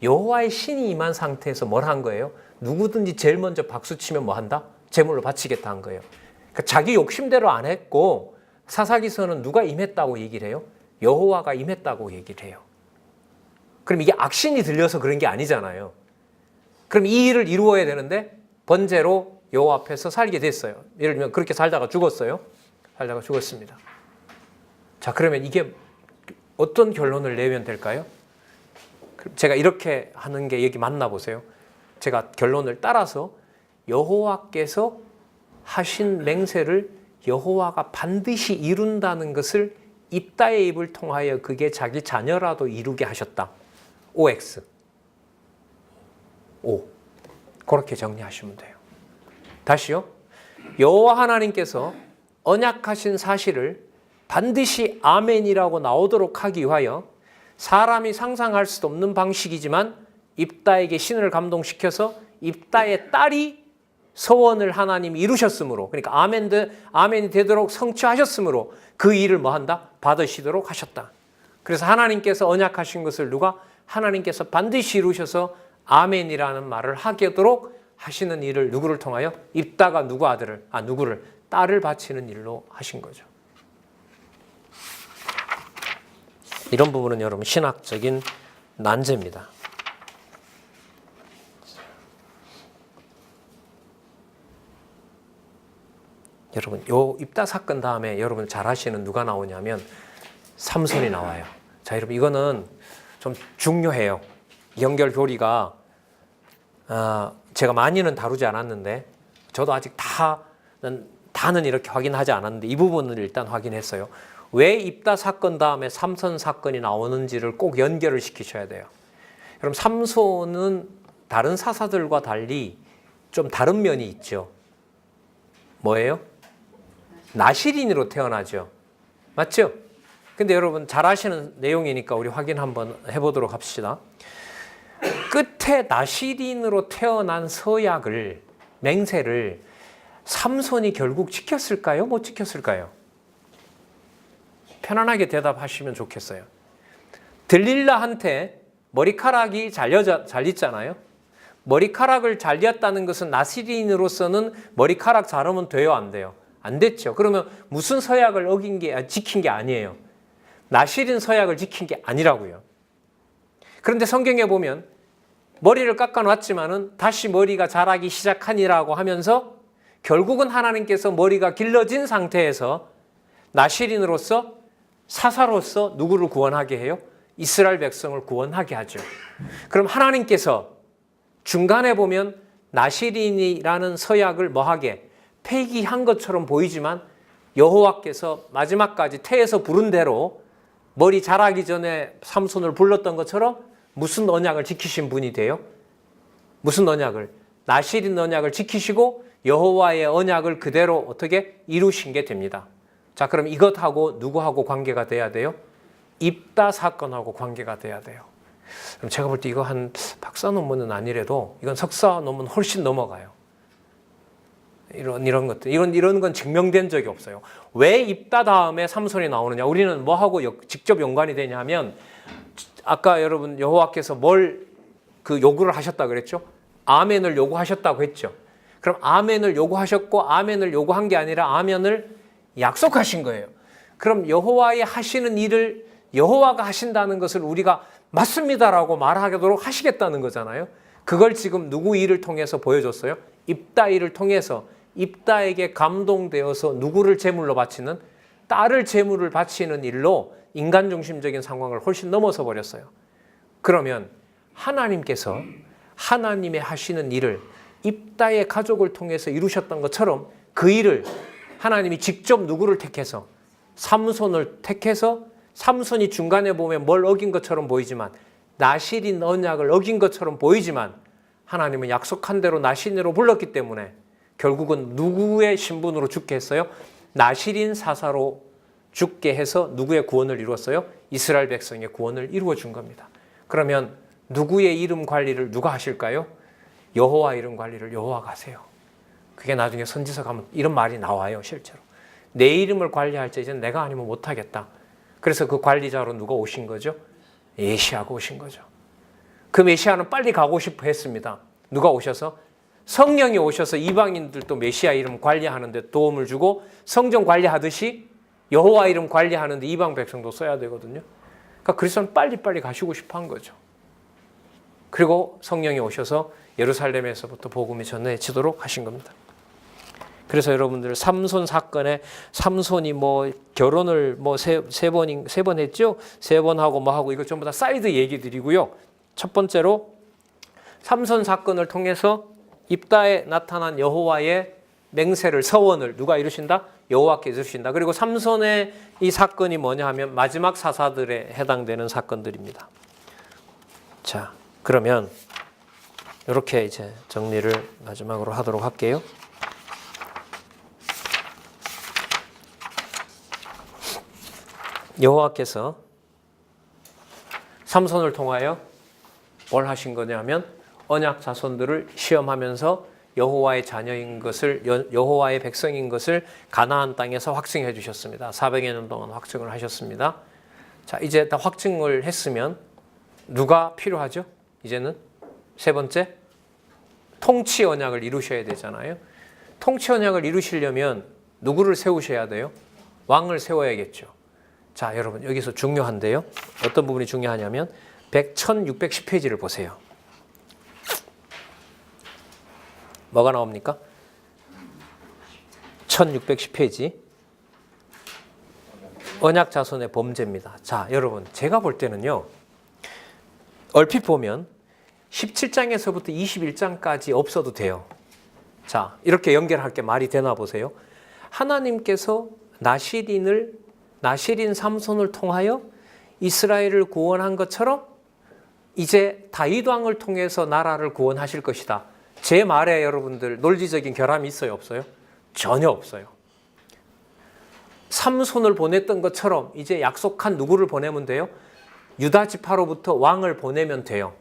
여호와의 신이 임한 상태에서 뭘 한 거예요? 누구든지 제일 먼저 박수치면 뭐 한다? 제물로 바치겠다 한 거예요. 그러니까 자기 욕심대로 안 했고 사사기서는 누가 임했다고 얘기를 해요? 여호와가 임했다고 얘기를 해요. 그럼 이게 악신이 들려서 그런 게 아니잖아요. 그럼 이 일을 이루어야 되는데 번제로 여호와 앞에서 살게 됐어요. 예를 들면 그렇게 살다가 죽었어요. 살다가 죽었습니다. 자, 그러면 이게 어떤 결론을 내면 될까요? 제가 이렇게 하는 게 여기 맞나 보세요. 제가 결론을 따라서 여호와께서 하신 맹세를 여호와가 반드시 이룬다는 것을 입다의 입을 통하여 그게 자기 자녀라도 이루게 하셨다. OX. O. 그렇게 정리하시면 돼요. 다시요. 여호와 하나님께서 언약하신 사실을 반드시 아멘이라고 나오도록 하기 위하여 사람이 상상할 수도 없는 방식이지만 입다에게 신을 감동시켜서 입다의 딸이 소원을 하나님이 이루셨으므로 그러니까 아멘이 되도록 성취하셨으므로 그 일을 뭐 한다? 받으시도록 하셨다. 그래서 하나님께서 언약하신 것을 누가? 하나님께서 반드시 이루셔서 아멘이라는 말을 하도록 하시는 일을 누구를 통하여? 입다가 누구를? 딸을 바치는 일로 하신 거죠. 이런 부분은 여러분 신학적인 난제입니다. 여러분 요 입다 사건 다음에 여러분 잘 아시는 누가 나오냐면 삼손이 나와요. 자, 여러분 이거는 좀 중요해요. 연결 교리가 제가 많이는 다루지 않았는데 저도 아직 다는 이렇게 확인하지 않았는데 이 부분을 일단 확인했어요. 왜 입다 사건 다음에 삼손 사건이 나오는지를 꼭 연결을 시키셔야 돼요. 여러분 삼손은 다른 사사들과 달리 좀 다른 면이 있죠. 뭐예요? 나실인으로 태어나죠. 맞죠? 근데 여러분 잘 아시는 내용이니까 우리 확인 한번 해보도록 합시다. 끝에 나실인으로 태어난 서약을 맹세를 삼손이 결국 지켰을까요? 못 지켰을까요? 편안하게 대답하시면 좋겠어요. 들릴라한테 머리카락이 잘렸잖아요. 머리카락을 잘렸다는 것은 나실인으로서는 머리카락 자르면 돼요, 안 돼요? 안 됐죠. 그러면 무슨 서약을 지킨 게 아니에요. 나실인 서약을 지킨 게 아니라고요. 그런데 성경에 보면 머리를 깎아놨지만은 다시 머리가 자라기 시작하니라고 하면서 결국은 하나님께서 머리가 길러진 상태에서 나실인으로서 사사로서 누구를 구원하게 해요? 이스라엘 백성을 구원하게 하죠. 그럼 하나님께서 중간에 보면 나실인이라는 서약을 뭐하게? 폐기한 것처럼 보이지만 여호와께서 마지막까지 태에서 부른 대로 머리 자라기 전에 삼손을 불렀던 것처럼 무슨 언약을 지키신 분이 돼요? 무슨 언약을? 나실인 언약을 지키시고 여호와의 언약을 그대로 어떻게 이루신 게 됩니다. 자, 그럼 이것하고 누구하고 관계가 돼야 돼요? 입다 사건하고 관계가 돼야 돼요. 그럼 제가 볼 때 이거 한 박사 논문은 아니래도 이건 석사 논문 훨씬 넘어가요. 이런 것들, 이런 건 증명된 적이 없어요. 왜 입다 다음에 삼손이 나오느냐? 우리는 뭐하고 직접 연관이 되냐면, 아까 여러분 여호와께서 뭘 그 요구를 하셨다 그랬죠? 아멘을 요구하셨다고 했죠. 그럼 아멘을 요구하셨고 아멘을 요구한 게 아니라 아멘을 약속하신 거예요. 그럼 여호와의 하시는 일을 여호와가 하신다는 것을 우리가 맞습니다라고 말하도록 하시겠다는 거잖아요. 그걸 지금 누구 일을 통해서 보여줬어요? 입다 일을 통해서 입다에게 감동되어서 누구를 제물로 바치는, 딸을 제물을 바치는 일로 인간 중심적인 상황을 훨씬 넘어서 버렸어요. 그러면 하나님께서 하나님의 하시는 일을 입다의 가족을 통해서 이루셨던 것처럼 그 일을 하나님이 직접 누구를 택해서 삼손을 택해서, 삼손이 중간에 보면 뭘 어긴 것처럼 보이지만, 나실인 언약을 어긴 것처럼 보이지만 하나님은 약속한 대로 나실인으로 불렀기 때문에 결국은 누구의 신분으로 죽게 했어요? 나실인 사사로 죽게 해서 누구의 구원을 이루었어요? 이스라엘 백성의 구원을 이루어 준 겁니다. 그러면 누구의 이름 관리를 누가 하실까요? 여호와 이름 관리를 여호와가 하세요. 그게 나중에 선지서 가면 이런 말이 나와요. 실제로 내 이름을 관리할 때 이제는 내가 아니면 못하겠다. 그래서 그 관리자로 누가 오신 거죠? 메시아가 오신 거죠. 그 메시아는 빨리 가고 싶어 했습니다. 누가 오셔서? 성령이 오셔서 이방인들도 메시아 이름 관리하는 데 도움을 주고, 성전 관리하듯이 여호와 이름 관리하는데 이방 백성도 써야 되거든요. 그러니까 그리스도는 빨리빨리 가시고 싶어 한 거죠. 그리고 성령이 오셔서 예루살렘에서부터 복음이 전해지도록 하신 겁니다. 그래서 여러분들 삼손 사건에 삼손이 뭐 결혼을 뭐 세 번 했죠? 3번 하고 뭐 하고, 이거 전부 다 사이드 얘기들이고요. 첫 번째로 삼손 사건을 통해서 입다에 나타난 여호와의 맹세를, 서원을 누가 이루신다? 여호와께서 이루신다. 그리고 삼손의 이 사건이 뭐냐 하면 마지막 사사들에 해당되는 사건들입니다. 자, 그러면 이렇게 이제 정리를 마지막으로 하도록 할게요. 여호와께서 삼손을 통하여 뭘 하신 거냐면 언약 자손들을 시험하면서 여호와의 자녀인 것을, 여호와의 백성인 것을 가나안 땅에서 확증해 주셨습니다. 400여 년 동안 확증을 하셨습니다. 자, 이제 다 확증을 했으면 누가 필요하죠? 이제는 세 번째, 통치 언약을 이루셔야 되잖아요. 통치 언약을 이루시려면 누구를 세우셔야 돼요? 왕을 세워야겠죠. 자, 여러분 여기서 중요한데요. 어떤 부분이 중요하냐면 1610페이지를 보세요. 뭐가 나옵니까? 1610페이지. 언약 자손의 범죄입니다. 자, 여러분 제가 볼 때는요, 얼핏 보면 17장에서부터 21장까지 없어도 돼요. 자, 이렇게 연결할 게 말이 되나 보세요. 하나님께서 나실인 삼손을 통하여 이스라엘을 구원한 것처럼 이제 다윗 왕을 통해서 나라를 구원하실 것이다. 제 말에 여러분들 논리적인 결함이 있어요, 없어요? 전혀 없어요. 삼손을 보냈던 것처럼 이제 약속한 누구를 보내면 돼요? 유다 지파로부터 왕을 보내면 돼요.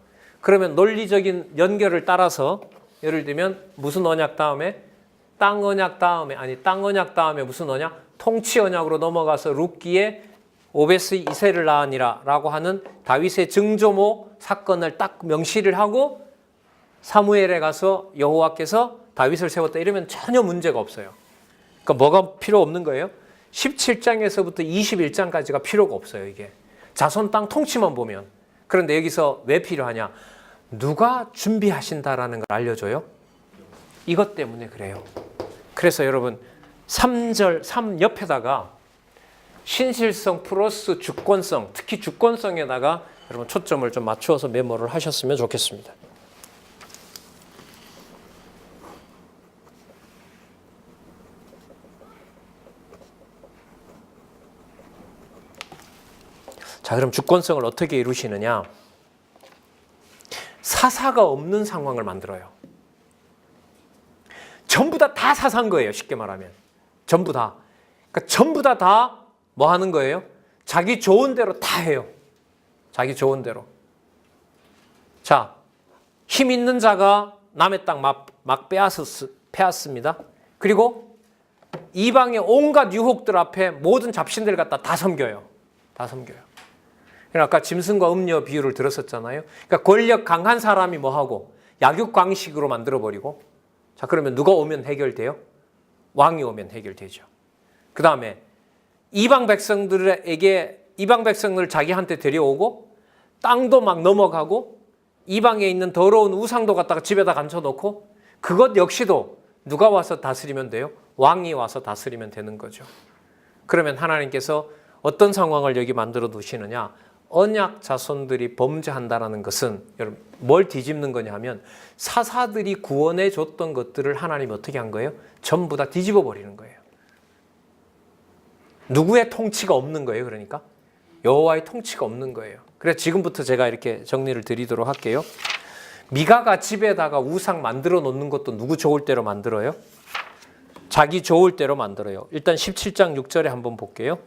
그러면 논리적인 연결을 따라서 예를 들면 무슨 언약 다음에? 땅 언약 다음에 무슨 언약? 통치 언약으로 넘어가서 룻기에 오베스 이세를 낳으니라 라고 하는 다윗의 증조모 사건을 딱 명시를 하고 사무엘에 가서 여호와께서 다윗을 세웠다, 이러면 전혀 문제가 없어요. 그러니까 뭐가 필요 없는 거예요? 17장에서부터 21장까지가 필요가 없어요. 이게 자손 땅 통치만 보면. 그런데 여기서 왜 필요하냐? 누가 준비하신다라는 걸 알려줘요. 이것 때문에 그래요. 그래서 여러분 3절 3 옆에다가 신실성 플러스 주권성, 특히 주권성에다가 여러분 초점을 좀 맞추어서 메모를 하셨으면 좋겠습니다. 자, 그럼 주권성을 어떻게 이루시느냐? 사사가 없는 상황을 만들어요. 전부 다 사사인 거예요. 쉽게 말하면. 전부 다. 그러니까 전부 다 뭐 하는 거예요? 자기 좋은 대로 다 해요. 자기 좋은 대로. 자, 힘 있는 자가 남의 땅 막 빼앗습니다. 그리고 이방의 온갖 유혹들 앞에 모든 잡신들 갖다 다 섬겨요. 다 섬겨요. 아까 짐승과 음녀 비유를 들었었잖아요. 그러니까 권력 강한 사람이 뭐 하고 약육강식으로 만들어버리고, 자, 그러면 누가 오면 해결돼요? 왕이 오면 해결되죠. 그 다음에 이방 백성들 자기한테 데려오고 땅도 막 넘어가고 이방에 있는 더러운 우상도 갖다가 집에다 감춰놓고, 그것 역시도 누가 와서 다스리면 돼요? 왕이 와서 다스리면 되는 거죠. 그러면 하나님께서 어떤 상황을 여기 만들어 두시느냐? 언약 자손들이 범죄한다라는 것은 여러분 뭘 뒤집는 거냐 하면 사사들이 구원해 줬던 것들을 하나님이 어떻게 한 거예요? 전부 다 뒤집어 버리는 거예요. 누구의 통치가 없는 거예요. 그러니까 여호와의 통치가 없는 거예요. 그래서 지금부터 제가 이렇게 정리를 드리도록 할게요. 미가가 집에다가 우상 만들어 놓는 것도 누구 좋을 대로 만들어요? 자기 좋을 대로 만들어요. 일단 17장 6절에 한번 볼게요.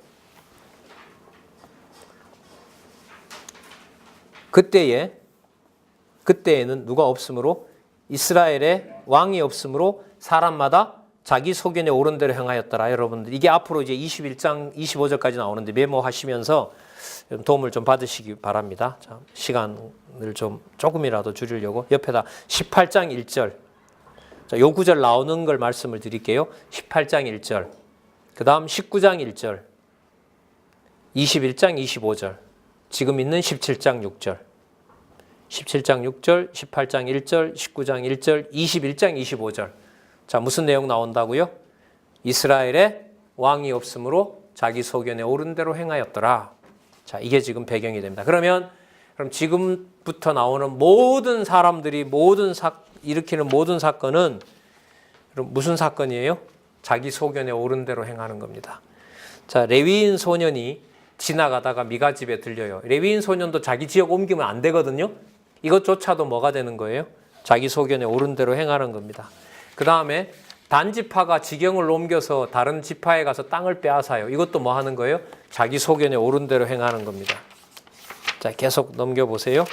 그때에는 누가 없으므로 이스라엘에 왕이 없으므로 사람마다 자기 소견에 옳은 대로 행하였더라. 여러분들 이게 앞으로 이제 21장 25절까지 나오는데 메모하시면서 도움을 좀 받으시기 바랍니다. 자, 시간을 좀 조금이라도 줄이려고 옆에다 18장 1절. 자, 요 구절 나오는 걸 말씀을 드릴게요. 18장 1절. 그다음 19장 1절. 21장 25절. 지금 있는 17장 6절. 17장 6절, 18장 1절, 19장 1절, 21장 25절. 자, 무슨 내용 나온다고요? 이스라엘에 왕이 없으므로 자기 소견에 옳은 대로 행하였더라. 자, 이게 지금 배경이 됩니다. 그럼 지금부터 나오는 모든 사람들이 일으키는 모든 사건은 무슨 사건이에요? 자기 소견에 옳은 대로 행하는 겁니다. 자, 레위인 소년이 지나가다가 미가 집에 들려요. 레위인 소년도 자기 지역 옮기면 안 되거든요. 이것조차도 뭐가 되는 거예요? 자기 소견에 옳은 대로 행하는 겁니다. 그 다음에 단지파가 지경을 옮겨서 다른 지파에 가서 땅을 빼앗아요. 이것도 뭐 하는 거예요? 자기 소견에 옳은 대로 행하는 겁니다. 자, 계속 넘겨보세요.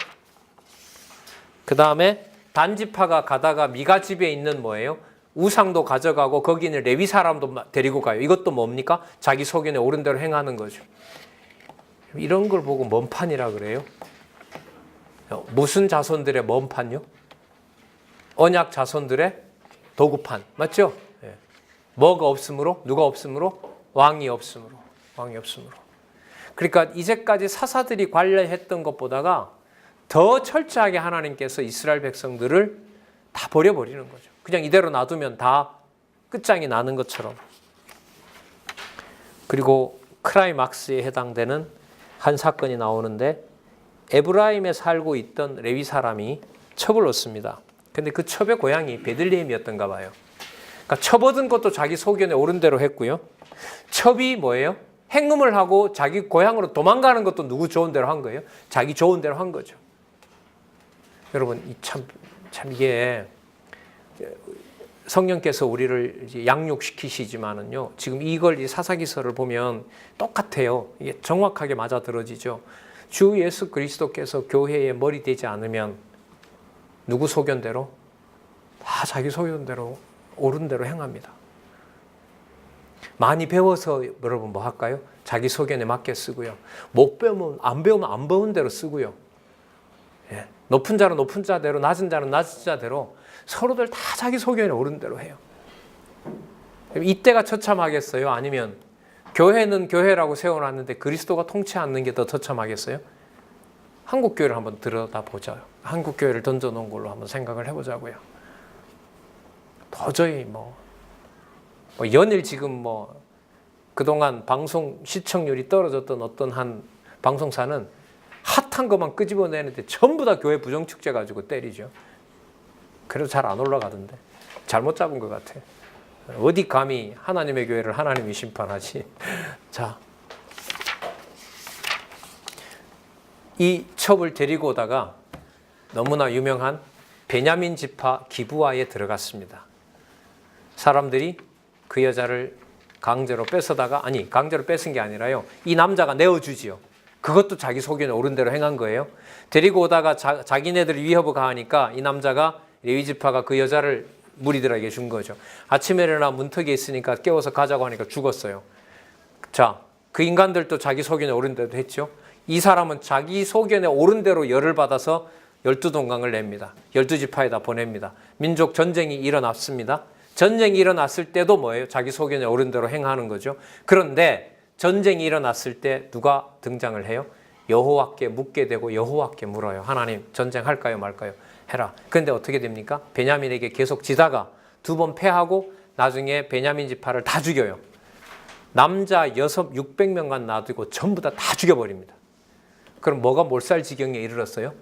그 다음에 단지파가 가다가 미가 집에 있는 뭐예요? 우상도 가져가고 거기 있는 레위 사람도 데리고 가요. 이것도 뭡니까? 자기 소견에 옳은 대로 행하는 거죠. 이런 걸 보고 뭔 판이라 그래요? 무슨 자손들의 뭔 판요? 언약 자손들의 도구판. 맞죠? 예. 뭐가 없으므로? 누가 없으므로? 왕이 없으므로. 왕이 없으므로. 그러니까 이제까지 사사들이 관리했던 것보다가 더 철저하게 하나님께서 이스라엘 백성들을 다 버려버리는 거죠. 그냥 이대로 놔두면 다 끝장이 나는 것처럼. 그리고 크라이막스에 해당되는 한 사건이 나오는데 에브라임에 살고 있던 레위 사람이 첩을 얻습니다. 근데 그 첩의 고향이 베들레헴이었던가 봐요. 그러니까 첩 얻은 것도 자기 소견에 옳은 대로 했고요. 첩이 뭐예요? 행음을 하고 자기 고향으로 도망가는 것도 누구 좋은 대로 한 거예요? 자기 좋은 대로 한 거죠. 여러분, 참 이게 성령께서 우리를 이제 양육시키시지만은요, 지금 이 사사기서를 보면 똑같아요. 이게 정확하게 맞아들어지죠. 주 예수 그리스도께서 교회의 머리 되지 않으면 누구 소견대로? 다 자기 소견대로 옳은 대로 행합니다. 많이 배워서 여러분 뭐 할까요? 자기 소견에 맞게 쓰고요. 못 배우면 안 배운 대로 쓰고요. 예. 높은 자는 높은 자대로, 낮은 자는 낮은 자대로 서로들 다 자기 소견에 옳은 대로 해요. 이때가 처참하겠어요? 아니면 교회는 교회라고 세워놨는데 그리스도가 통치하는 게 더 처참하겠어요? 한국 교회를 한번 들여다보자요. 한국 교회를 던져놓은 걸로 한번 생각을 해보자고요. 도저히 연일 지금 그동안 방송 시청률이 떨어졌던 어떤 한 방송사는 핫한 것만 끄집어내는데 전부 다 교회 부정축제 가지고 때리죠. 그래도 잘 안 올라가던데. 잘못 잡은 것 같아. 어디 감히 하나님의 교회를 하나님이 심판하지. 자, 이 첩을 데리고 오다가 너무나 유명한 베냐민 지파 기브아에 들어갔습니다. 사람들이 그 여자를 강제로 뺏어다가, 아니 강제로 뺏은 게 아니라요, 이 남자가 내어주지요. 그것도 자기 소견에 옳은 대로 행한 거예요. 데리고 오다가 자기네들이 위협을 가하니까 이 남자가, 레위 지파가 그 여자를 무리들에게 준 거죠. 아침에 일어나 문턱에 있으니까 깨워서 가자고 하니까 죽었어요. 자, 그 인간들도 자기 소견에 옳은 대로 했죠. 이 사람은 자기 소견에 옳은 대로 열을 받아서 12동강을 냅니다. 12지파에다 보냅니다. 민족 전쟁이 일어났습니다. 전쟁이 일어났을 때도 뭐예요? 자기 소견에 옳은 대로 행하는 거죠. 그런데 전쟁이 일어났을 때 누가 등장을 해요? 여호와께 묻게 되고 여호와께 물어요. 하나님, 전쟁할까요 말까요? 해라. 그런데 어떻게 됩니까? 베냐민에게 계속 지다가 2번 패하고 나중에 베냐민 지파를 다 죽여요. 남자 600명만 놔두고 전부 다 죽여버립니다. 그럼 뭐가 몰살지경에 이르렀어요?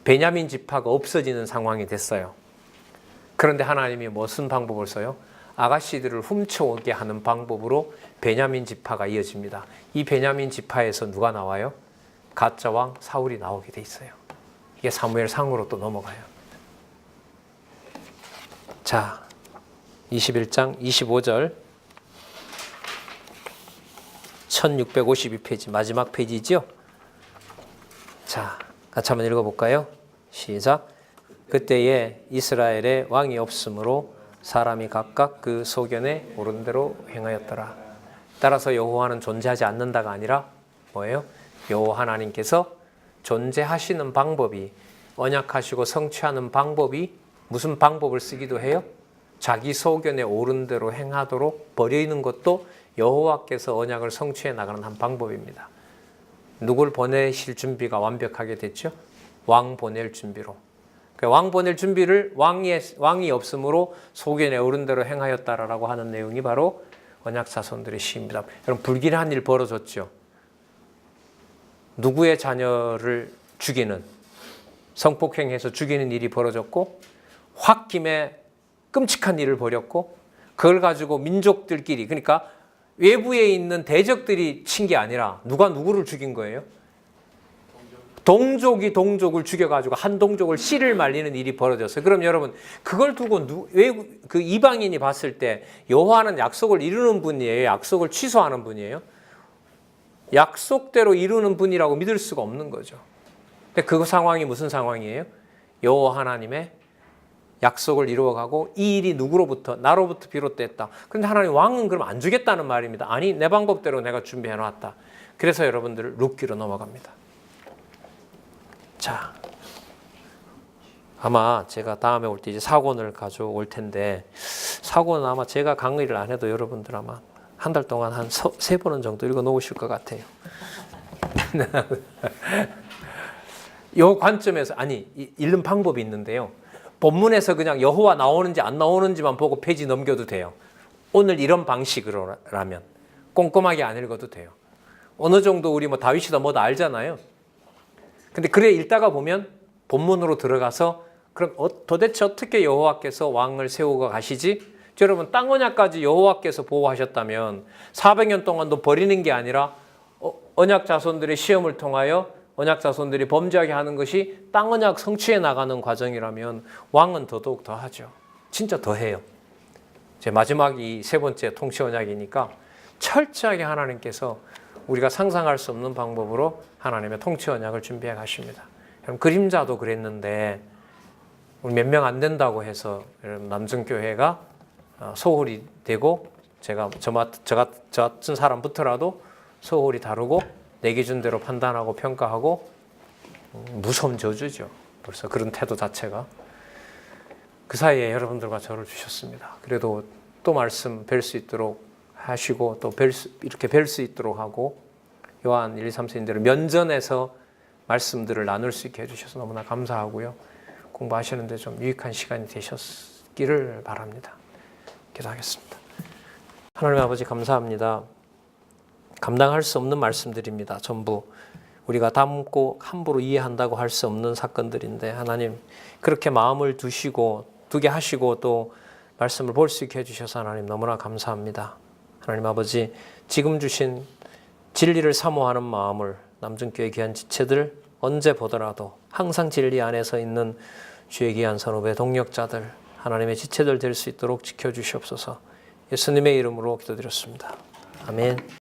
베냐민 지파가 없어지는 상황이 됐어요. 그런데 하나님이 무슨 방법을 써요? 아가씨들을 훔쳐오게 하는 방법으로 베냐민 지파가 이어집니다. 이 베냐민 지파에서 누가 나와요? 가짜 왕 사울이 나오게 돼 있어요. 이게 사무엘 상으로 또 넘어가요. 자, 21장 25절 1652페이지 마지막 페이지죠. 자, 같이 한번 읽어볼까요? 시작. 그때에 이스라엘에 왕이 없으므로 사람이 각각 그 소견에 옳은 대로 행하였더라. 따라서 여호와는 존재하지 않는다가 아니라 뭐예요? 여호와 하나님께서 존재하시는 방법이, 언약하시고 성취하는 방법이 무슨 방법을 쓰기도 해요? 자기 소견에 옳은 대로 행하도록 버리는 것도 여호와께서 언약을 성취해 나가는 한 방법입니다. 누굴 보내실 준비가 완벽하게 됐죠? 왕 보낼 준비로. 왕 보낼 준비를 왕이 없으므로 소견에 옳은 대로 행하였다라고 하는 내용이 바로 언약 자손들의 시입니다. 여러분, 불길한 일 벌어졌죠? 누구의 자녀를 죽이는, 성폭행해서 죽이는 일이 벌어졌고, 홧김에 끔찍한 일을 벌였고, 그걸 가지고 민족들끼리, 그러니까 외부에 있는 대적들이 친 게 아니라 누가 누구를 죽인 거예요? 동족이 동족을 죽여가지고 한 동족을 씨를 말리는 일이 벌어졌어요. 그럼 여러분, 그걸 두고 그 이방인이 봤을 때 여호와는 약속을 이루는 분이에요? 약속을 취소하는 분이에요? 약속대로 이루는 분이라고 믿을 수가 없는 거죠. 근데 그 상황이 무슨 상황이에요? 여호와 하나님의 약속을 이루어가고 이 일이 누구로부터? 나로부터 비롯됐다. 그런데 하나님, 왕은 그럼 안 주겠다는 말입니다. 아니, 내 방법대로 내가 준비해놨다. 그래서 여러분들 룻기로 넘어갑니다. 자, 아마 제가 다음에 올 때 이제 사권을 가져올 텐데, 사권은 아마 제가 강의를 안 해도 여러분들 아마 한 달 동안 한 3번은 정도 읽어 놓으실 것 같아요. 이 관점에서, 아니, 읽는 방법이 있는데요. 본문에서 그냥 여호와 나오는지 안 나오는지만 보고 페이지 넘겨도 돼요. 오늘 이런 방식으로라면 꼼꼼하게 안 읽어도 돼요. 어느 정도 우리 뭐 다윗이다 뭐다 알잖아요. 근데 그래 읽다가 보면 본문으로 들어가서 그럼 도대체 어떻게 여호와께서 왕을 세우고 가시지? 여러분, 땅 언약까지 여호와께서 보호하셨다면 400년 동안도 버리는 게 아니라 언약 자손들의 시험을 통하여 언약 자손들이 범죄하게 하는 것이 땅 언약 성취해 나가는 과정이라면 왕은 더더욱 더하죠. 진짜 더해요. 이제 마지막이 3번째 통치 언약이니까 철저하게 하나님께서 우리가 상상할 수 없는 방법으로 하나님의 통치 언약을 준비해 가십니다. 여러분, 그림자도 그랬는데 우리 몇 명 안 된다고 해서 여러분 남정교회가 소홀히 되고 저 같은 사람부터라도 소홀히 다루고 내 기준대로 판단하고 평가하고 무서운 저주죠. 벌써 그런 태도 자체가. 그 사이에 여러분들과 저를 주셨습니다. 그래도 또 말씀 뵐 수 있도록 하시고 또 이렇게 뵐 수 있도록 하고 요한 1, 2, 3세인대로 면전에서 말씀들을 나눌 수 있게 해주셔서 너무나 감사하고요. 공부하시는데 좀 유익한 시간이 되셨기를 바랍니다. 기도하겠습니다. 하나님 아버지, 감사합니다. 감당할 수 없는 말씀들입니다. 전부 우리가 담고 함부로 이해한다고 할 수 없는 사건들인데 하나님, 그렇게 마음을 두게 하시고 또 말씀을 볼 수 있게 해주셔서 하나님 너무나 감사합니다. 하나님 아버지, 지금 주신 진리를 사모하는 마음을 남중교회 귀한 지체들 언제 보더라도 항상 진리 안에서 있는 주의 귀한 선후배 동력자들 하나님의 지체들 될 수 있도록 지켜주시옵소서. 예수님의 이름으로 기도드렸습니다. 아멘.